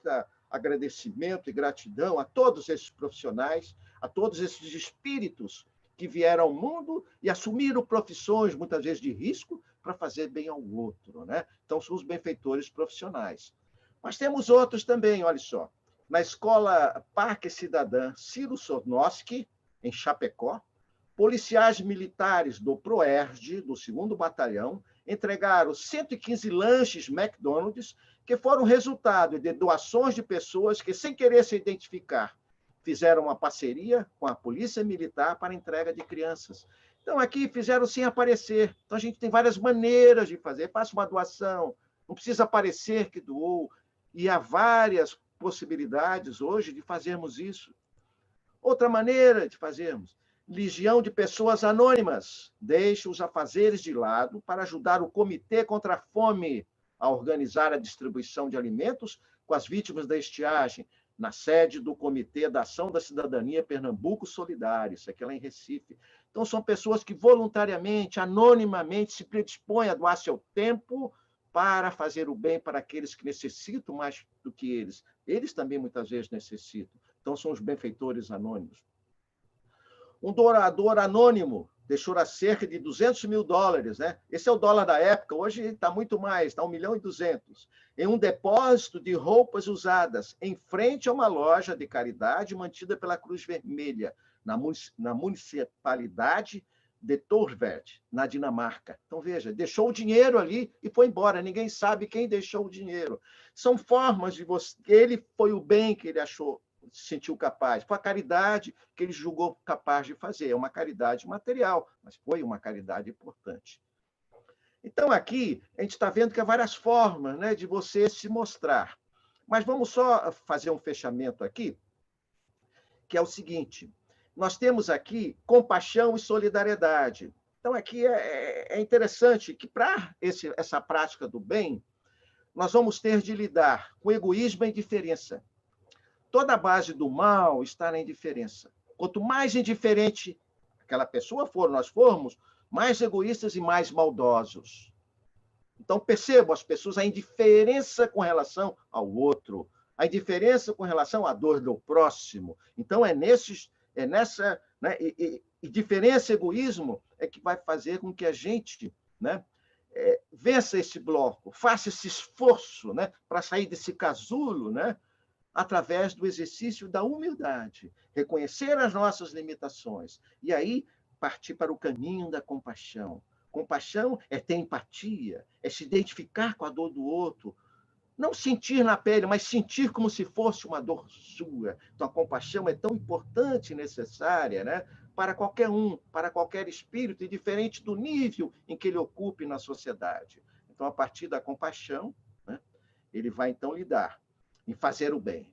agradecimento e gratidão a todos esses profissionais, a todos esses espíritos que vieram ao mundo e assumiram profissões, muitas vezes de risco, para fazer bem ao outro, né? Então, são os benfeitores profissionais. Mas temos outros também, olha só. Na Escola Parque Cidadã Ciro Sornoski, em Chapecó, policiais militares do PROERD, do 2º Batalhão, entregaram 115 lanches McDonald's, que foram resultado de doações de pessoas que, sem querer se identificar, fizeram uma parceria com a Polícia Militar para a entrega de crianças. Então, aqui fizeram sem aparecer. Então, a gente tem várias maneiras de fazer. Faça uma doação, não precisa aparecer que doou. E há várias possibilidades hoje de fazermos isso. Outra maneira de fazermos, legião de pessoas anônimas. Deixe os afazeres de lado para ajudar o Comitê contra a Fome a organizar a distribuição de alimentos com as vítimas da estiagem, na sede do Comitê da Ação da Cidadania Pernambuco Solidário, isso aqui é lá em Recife. Então, são pessoas que voluntariamente, anonimamente, se predispõem a doar seu tempo para fazer o bem para aqueles que necessitam mais do que eles. Eles também, muitas vezes, necessitam. Então, são os benfeitores anônimos. Um doador anônimo deixou cerca de $200 mil, né? Esse é o dólar da época, hoje está muito mais, está 1.200.000, em um depósito de roupas usadas, em frente a uma loja de caridade mantida pela Cruz Vermelha, na municipalidade de Torvald, na Dinamarca. Então, veja, deixou o dinheiro ali e foi embora. Ninguém sabe quem deixou o dinheiro. São formas de você... Ele foi o bem que ele achou, se sentiu capaz. Foi a caridade que ele julgou capaz de fazer. É uma caridade material, mas foi uma caridade importante. Então, aqui, a gente está vendo que há várias formas, né, de você se mostrar. Mas vamos só fazer um fechamento aqui, que é o seguinte: nós temos aqui compaixão e solidariedade. Então, aqui é interessante que, para essa prática do bem, nós vamos ter de lidar com egoísmo e indiferença. Toda a base do mal está na indiferença. Quanto mais indiferente aquela pessoa for, nós formos, mais egoístas e mais maldosos. Então, percebam as pessoas, a indiferença com relação ao outro, a indiferença com relação à dor do próximo. Então, é nessa, né, indiferença e egoísmo é que vai fazer com que a gente, né, vença esse bloco, faça esse esforço, né, para sair desse casulo, né, através do exercício da humildade, reconhecer as nossas limitações e aí partir para o caminho da compaixão. Compaixão é ter empatia, é se identificar com a dor do outro, não sentir na pele, mas sentir como se fosse uma dor sua. Então, a compaixão é tão importante e necessária, né, para qualquer um, para qualquer espírito, indiferente do nível em que ele ocupe na sociedade. Então, a partir da compaixão, né, ele vai, então, lidar em fazer o bem.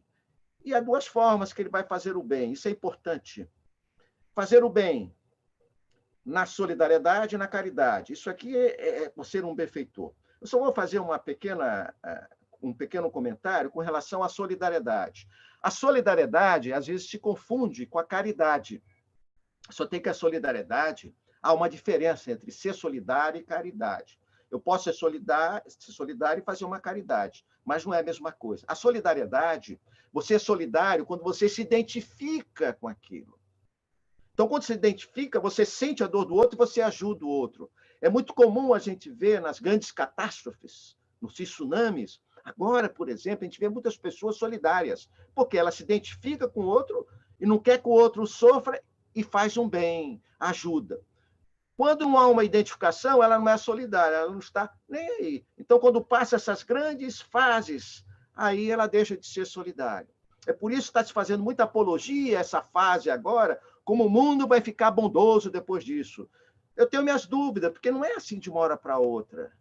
E há duas formas que ele vai fazer o bem, isso é importante. Fazer o bem na solidariedade e na caridade. Isso aqui é por ser um benfeitor. Eu só vou fazer um pequeno comentário com relação à solidariedade. A solidariedade, às vezes, se confunde com a caridade. Só tem que a solidariedade, há uma diferença entre ser solidário e caridade. Eu posso ser solidário e fazer uma caridade, mas não é a mesma coisa. A solidariedade, você é solidário quando você se identifica com aquilo. Então, quando se identifica, você sente a dor do outro e você ajuda o outro. É muito comum a gente ver nas grandes catástrofes, nos tsunamis. Agora, por exemplo, a gente vê muitas pessoas solidárias, porque ela se identifica com o outro e não quer que o outro sofra e faz um bem, ajuda. Quando não há uma identificação, ela não é solidária, ela não está nem aí. Então, quando passa essas grandes fases, aí ela deixa de ser solidária. É por isso que está se fazendo muita apologia a essa fase agora, como o mundo vai ficar bondoso depois disso. Eu tenho minhas dúvidas, porque não é assim de uma hora para outra.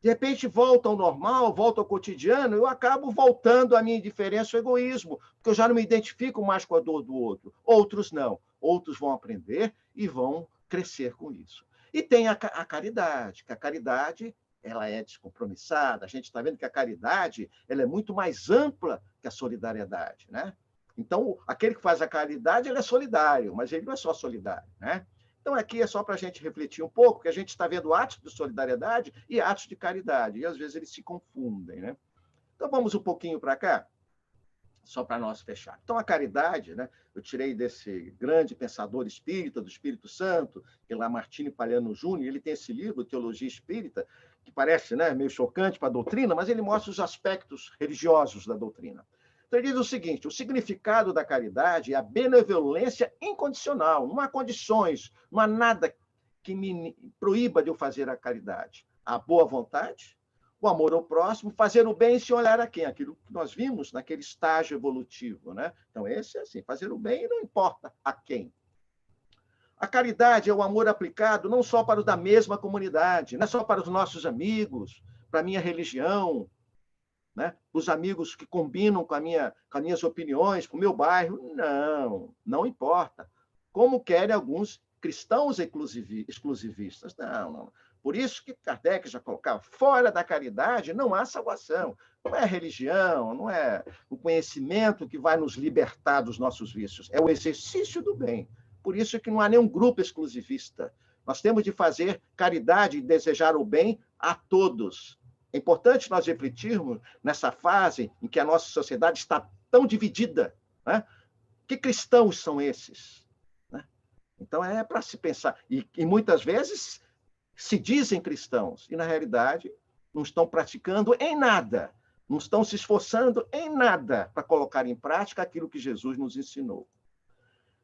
De repente, volta ao normal, volta ao cotidiano, eu acabo voltando à minha indiferença, ao egoísmo, porque eu já não me identifico mais com a dor do outro. Outros não. Outros vão aprender e vão crescer com isso. E tem a caridade, que a caridade ela é descompromissada. A gente está vendo que a caridade ela é muito mais ampla que a solidariedade, né? Então, aquele que faz a caridade, ele é solidário, mas ele não é só solidário, né? Então, aqui é só para a gente refletir um pouco, que a gente está vendo atos de solidariedade e atos de caridade, e às vezes eles se confundem, né? Então, vamos um pouquinho para cá, só para nós fechar. Então, a caridade, né? Eu tirei desse grande pensador espírita, do Espírito Santo, que é Lamartine Palhano Júnior, ele tem esse livro, Teologia Espírita, que parece, né, meio chocante para a doutrina, mas ele mostra os aspectos religiosos da doutrina. Então, ele diz o seguinte: o significado da caridade é a benevolência incondicional. Não há condições, não há nada que me proíba de eu fazer a caridade. A boa vontade, o amor ao próximo, fazer o bem sem olhar a quem. Aquilo que nós vimos naquele estágio evolutivo, né? Então, esse é assim, fazer o bem não importa a quem. A caridade é o amor aplicado não só para os da mesma comunidade, não é só para os nossos amigos, para a minha religião, né? Os amigos que combinam com as minhas opiniões, com o meu bairro. Não, não importa. Como querem alguns cristãos exclusivistas. Não, não. Por isso que Kardec já colocava, fora da caridade não há salvação. Não é a religião, não é o conhecimento que vai nos libertar dos nossos vícios. É o exercício do bem. Por isso que não há nenhum grupo exclusivista. Nós temos de fazer caridade e desejar o bem a todos, É importante nós refletirmos nessa fase em que a nossa sociedade está tão dividida, né? Que cristãos são esses? Né? Então, é para se pensar. E muitas vezes se dizem cristãos, e, na realidade, não estão praticando em nada, não estão se esforçando em nada para colocar em prática aquilo que Jesus nos ensinou.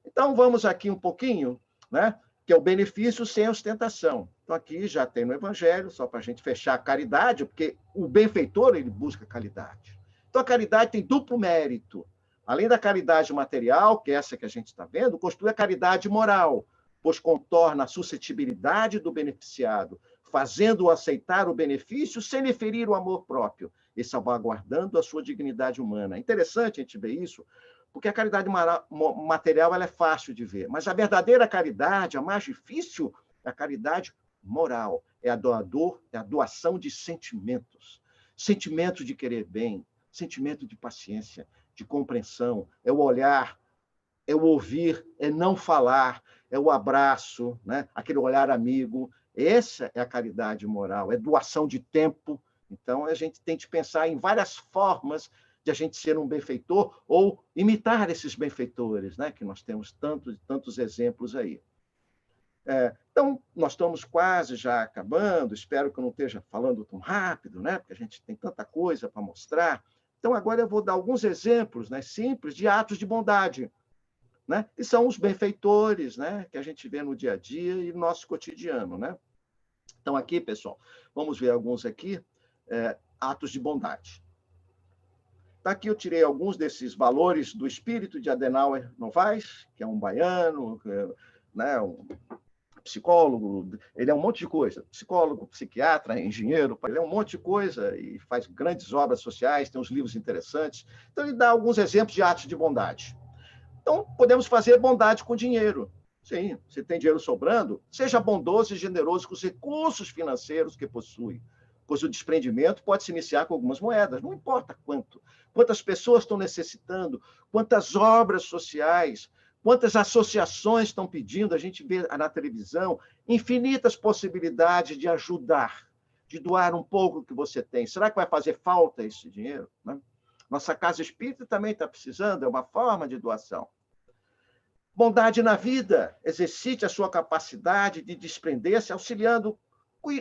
Então, vamos aqui um pouquinho, né? Que é o benefício sem ostentação. Então, aqui já tem no Evangelho, só para a gente fechar a caridade, porque o benfeitor, ele busca caridade. Então, a caridade tem duplo mérito. Além da caridade material, que é essa que a gente está vendo, constitui a caridade moral, pois contorna a suscetibilidade do beneficiado, fazendo-o aceitar o benefício sem lhe ferir o amor próprio e salvaguardando a sua dignidade humana. É interessante a gente ver isso, porque a caridade material ela é fácil de ver, mas a verdadeira caridade, a mais difícil, é a caridade moral. É a doação de sentimentos. Sentimento de querer bem, sentimento de paciência, de compreensão, é o olhar, é o ouvir, é não falar, é o abraço, né? Aquele olhar amigo. Essa é a caridade moral, é doação de tempo. Então, a gente tem que pensar em várias formas de a gente ser um benfeitor ou imitar esses benfeitores, né? Que nós temos tantos exemplos aí. Então, nós estamos quase já acabando, espero que eu não esteja falando tão rápido, né? Porque a gente tem tanta coisa para mostrar. Então, agora eu vou dar alguns exemplos, né, simples de atos de bondade, né? Que são os benfeitores, né? Que a gente vê no dia a dia e no nosso cotidiano, né? Então, aqui, pessoal, vamos ver alguns aqui, atos de bondade. Aqui eu tirei alguns desses valores do espírito de Adenauer Novaes, que é um baiano, né, um psicólogo, ele é um monte de coisa, psicólogo, psiquiatra, engenheiro, ele é um monte de coisa e faz grandes obras sociais, tem uns livros interessantes. Então, ele dá alguns exemplos de atos de bondade. Então, podemos fazer bondade com dinheiro. Sim, se tem dinheiro sobrando, seja bondoso e generoso com os recursos financeiros que possui, pois o desprendimento pode se iniciar com algumas moedas, não importa quanto. Quantas pessoas estão necessitando, quantas obras sociais, quantas associações estão pedindo, a gente vê na televisão, infinitas possibilidades de ajudar, de doar um pouco que você tem. Será que vai fazer falta esse dinheiro? Né? Nossa casa espírita também está precisando, é uma forma de doação. Bondade na vida, exercite a sua capacidade de desprender-se, auxiliando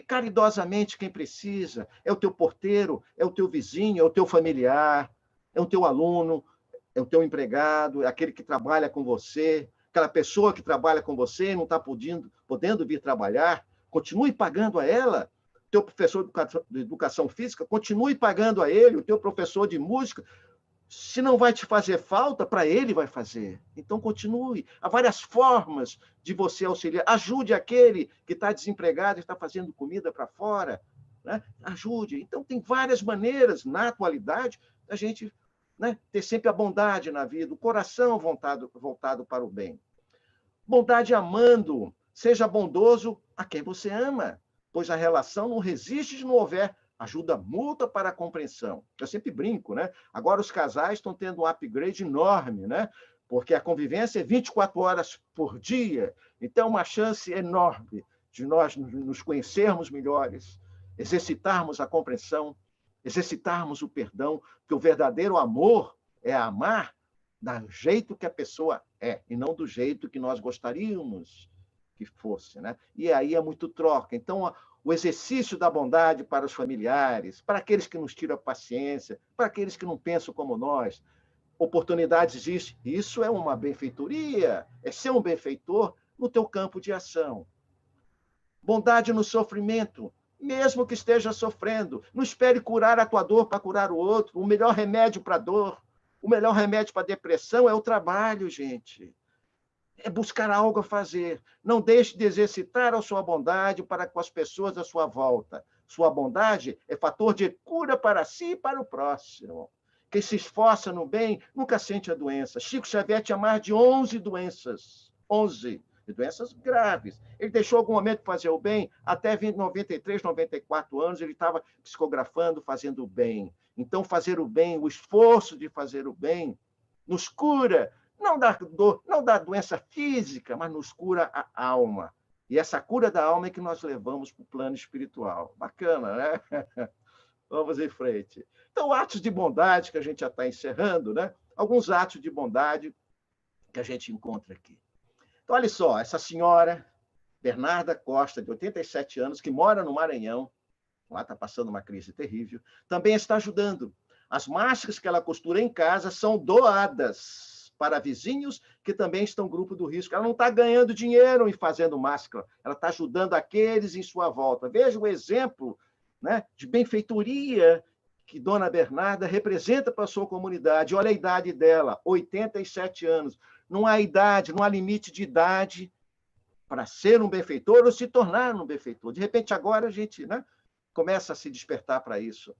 caridosamente quem precisa. É o teu porteiro, é o teu vizinho, é o teu familiar, é o teu aluno, é o teu empregado, é aquele que trabalha com você, aquela pessoa que trabalha com você e não está podendo vir trabalhar, continue pagando a ela. O teu professor de educação física, continue pagando a ele, o teu professor de música. Se não vai te fazer falta, para ele vai fazer. Então, continue. Há várias formas de você auxiliar. Ajude aquele que está desempregado e está fazendo comida para fora. Né? Ajude. Então, tem várias maneiras, na atualidade, da gente, né, ter sempre a bondade na vida, o coração voltado para o bem. Bondade amando. Seja bondoso a quem você ama, pois a relação não resiste se não houver ajuda mútua para a compreensão. Eu sempre brinco, né? Agora os casais estão tendo um upgrade enorme, né? Porque a convivência é 24 horas por dia. Então, uma chance enorme de nós nos conhecermos melhores, exercitarmos a compreensão, exercitarmos o perdão, porque o verdadeiro amor é amar do jeito que a pessoa é, e não do jeito que nós gostaríamos que fosse, né? E aí é muito troca. Então, o exercício da bondade para os familiares, para aqueles que nos tiram a paciência, para aqueles que não pensam como nós. Oportunidades existem. Isso é uma benfeitoria, é ser um benfeitor no teu campo de ação. Bondade no sofrimento, mesmo que esteja sofrendo. Não espere curar a tua dor para curar o outro. O melhor remédio para a dor, o melhor remédio para a depressão é o trabalho, gente. É buscar algo a fazer. Não deixe de exercitar a sua bondade para com as pessoas à sua volta. Sua bondade é fator de cura para si e para o próximo. Quem se esforça no bem nunca sente a doença. Chico Xavier tinha mais de 11 doenças. 11 doenças graves. Ele deixou algum momento de fazer o bem, até 93, 94 anos, ele estava psicografando, fazendo o bem. Então, fazer o bem, o esforço de fazer o bem, nos cura, não da dor, não da doença física, mas nos cura a alma. E essa cura da alma é que nós levamos para o plano espiritual. Bacana, né? Vamos em frente. Então, atos de bondade, que a gente já está encerrando, né? Alguns atos de bondade que a gente encontra aqui. Então, olha só, essa senhora, Bernarda Costa, de 87 anos, que mora no Maranhão, lá está passando uma crise terrível, também está ajudando. As máscaras que ela costura em casa são doadas para vizinhos que também estão no grupo do risco. Ela não está ganhando dinheiro em fazendo máscara, ela está ajudando aqueles em sua volta. Veja o exemplo, né, de benfeitoria que Dona Bernarda representa para a sua comunidade. Olha a idade dela, 87 anos. Não há idade, não há limite de idade para ser um benfeitor ou se tornar um benfeitor. De repente, agora a gente, né, começa a se despertar para isso.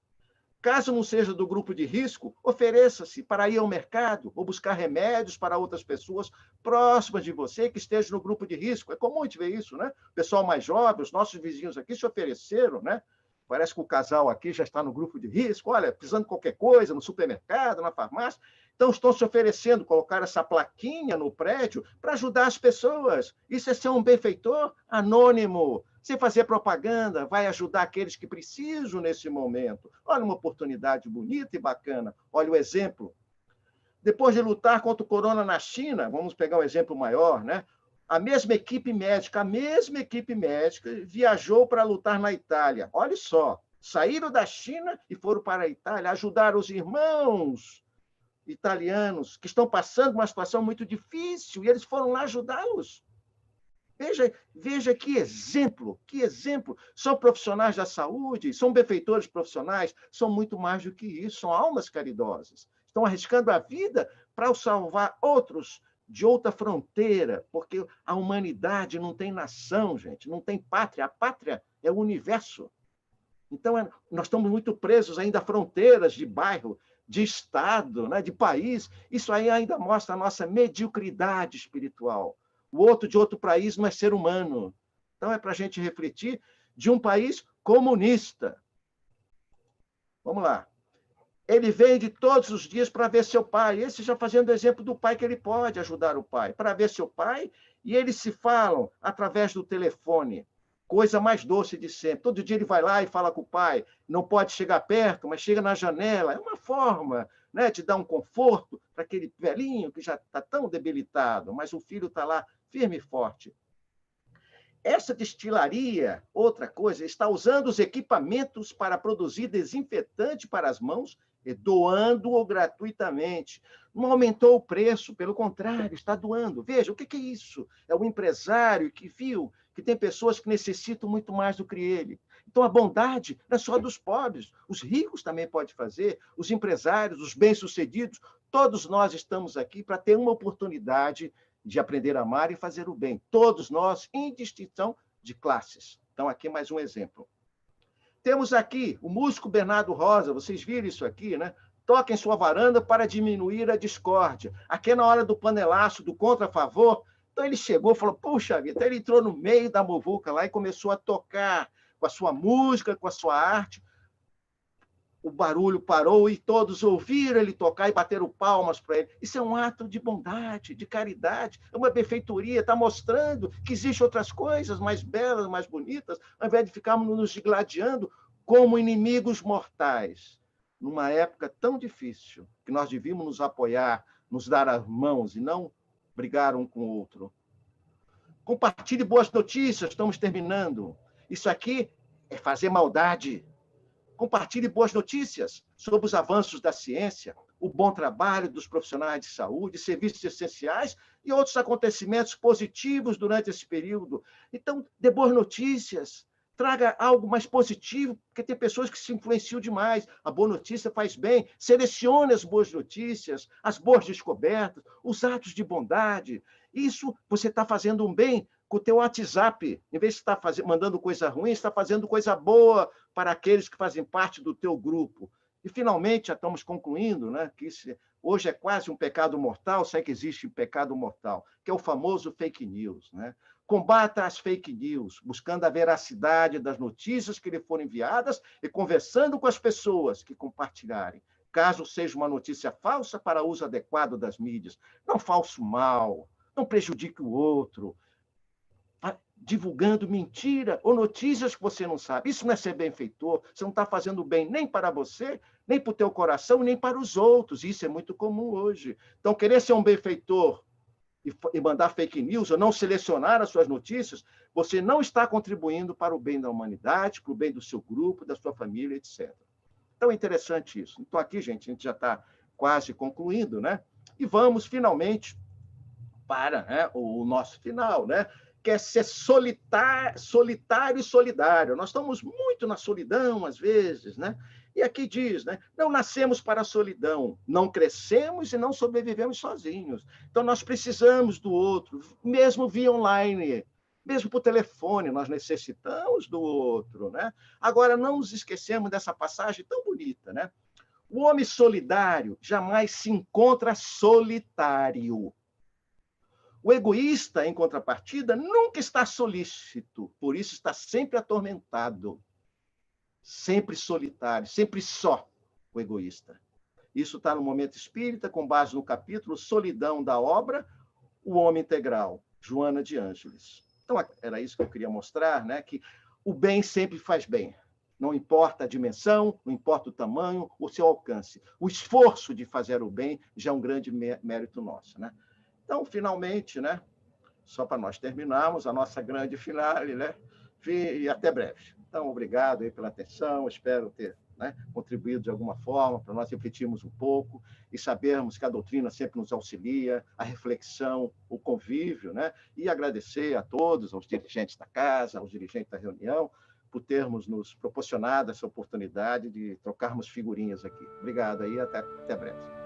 Caso não seja do grupo de risco, ofereça-se para ir ao mercado ou buscar remédios para outras pessoas próximas de você que estejam no grupo de risco. É comum a gente ver isso, né? O pessoal mais jovem, os nossos vizinhos aqui se ofereceram, né? Parece que o casal aqui já está no grupo de risco. Olha, precisando de qualquer coisa, no supermercado, na farmácia. Então, estão se oferecendo, colocar essa plaquinha no prédio para ajudar as pessoas. Isso é ser um benfeitor anônimo, sem fazer propaganda, vai ajudar aqueles que precisam nesse momento. Olha uma oportunidade bonita e bacana. Olha o exemplo. Depois de lutar contra o corona na China, vamos pegar um exemplo maior, né? A mesma equipe médica viajou para lutar na Itália. Olha só, saíram da China e foram para a Itália ajudar os irmãos italianos que estão passando uma situação muito difícil e eles foram lá ajudá-los. Veja que exemplo, que exemplo. São profissionais da saúde, são benfeitores profissionais, são muito mais do que isso, são almas caridosas. Estão arriscando a vida para salvar outros de outra fronteira, porque a humanidade não tem nação, gente, não tem pátria. A pátria é o universo. Então, nós estamos muito presos ainda a fronteiras de bairro, de estado, né, de país. Isso aí ainda mostra a nossa mediocridade espiritual. O outro de outro país não é ser humano. Então, é para a gente refletir de um país comunista. Vamos lá. Ele vem de todos os dias para ver seu pai. Esse já fazendo exemplo do pai que ele pode ajudar o pai. Para ver seu pai, e eles se falam através do telefone. Coisa mais doce de sempre. Todo dia ele vai lá e fala com o pai. Não pode chegar perto, mas chega na janela. É uma forma, né, de dar um conforto para aquele velhinho que já está tão debilitado, mas o filho está lá firme e forte. Essa destilaria, outra coisa, está usando os equipamentos para produzir desinfetante para as mãos e doando-o gratuitamente. Não aumentou o preço, pelo contrário, está doando. Veja, o que é isso? É o empresário que viu que tem pessoas que necessitam muito mais do que ele. Então, a bondade não é só dos pobres, os ricos também podem fazer, os empresários, os bem-sucedidos, todos nós estamos aqui para ter uma oportunidade de aprender a amar e fazer o bem. Todos nós, em distinção de classes. Então, aqui mais um exemplo. Temos aqui o músico Bernardo Rosa, vocês viram isso aqui, né? Toca em sua varanda para diminuir a discórdia. Aqui na hora do panelaço, do contra a favor, então ele chegou e falou, puxa vida, então ele entrou no meio da muvuca lá e começou a tocar com a sua música, com a sua arte. O barulho parou e todos ouviram ele tocar e bateram palmas para ele. Isso é um ato de bondade, de caridade, é uma benfeitoria, está mostrando que existem outras coisas mais belas, mais bonitas, ao invés de ficarmos nos digladiando como inimigos mortais. Numa época tão difícil, que nós devíamos nos apoiar, nos dar as mãos e não brigar um com o outro. Compartilhe boas notícias, estamos terminando. Isso aqui é fazer maldade. Compartilhe boas notícias sobre os avanços da ciência, o bom trabalho dos profissionais de saúde, serviços essenciais e outros acontecimentos positivos durante esse período. Então, dê boas notícias, traga algo mais positivo, porque tem pessoas que se influenciam demais. A boa notícia faz bem. Selecione as boas notícias, as boas descobertas, os atos de bondade. Isso você está fazendo um bem com o teu WhatsApp. Em vez de estar mandando coisa ruim, está fazendo coisa boa para aqueles que fazem parte do teu grupo. E, finalmente, já estamos concluindo, né, que hoje é quase um pecado mortal, se é que existe um pecado mortal, que é o famoso fake news. Né? Combata as fake news, buscando a veracidade das notícias que lhe foram enviadas e conversando com as pessoas que compartilharem. Caso seja uma notícia falsa, para uso adequado das mídias. Não falso mal, não prejudique o outro. divulgando mentira ou notícias que você não sabe. Isso não é ser benfeitor. Você não está fazendo bem nem para você, nem para o teu coração, nem para os outros. Isso é muito comum hoje. Então, querer ser um benfeitor e mandar fake news ou não selecionar as suas notícias, você não está contribuindo para o bem da humanidade, para o bem do seu grupo, da sua família, etc. Então, é interessante isso. Então, aqui, gente, a gente já está quase concluindo, né? E vamos, finalmente, para, né, o nosso final, né? Que é ser solitário e solidário. Nós estamos muito na solidão, às vezes, né? E aqui diz, né? Não nascemos para a solidão, não crescemos e não sobrevivemos sozinhos. Então, nós precisamos do outro, mesmo via online, mesmo por telefone, nós necessitamos do outro, né? Agora, não nos esquecemos dessa passagem tão bonita, né? O homem solidário jamais se encontra solitário. O egoísta, em contrapartida, nunca está solícito, por isso está sempre atormentado, sempre solitário, sempre só, o egoísta. Isso está no Momento Espírita, com base no capítulo Solidão da Obra, O Homem Integral, Joana de Ângeles. Então, era isso que eu queria mostrar, né? Que o bem sempre faz bem. Não importa a dimensão, não importa o tamanho, o seu alcance. O esforço de fazer o bem já é um grande mérito nosso, né? Então, finalmente, né, só para nós terminarmos a nossa grande finale, né, e até breve. Então, obrigado aí pela atenção, espero ter, né, contribuído de alguma forma para nós refletirmos um pouco e sabermos que a doutrina sempre nos auxilia, a reflexão, o convívio, né, e agradecer a todos, aos dirigentes da casa, aos dirigentes da reunião, por termos nos proporcionado essa oportunidade de trocarmos figurinhas aqui. Obrigado aí, até breve.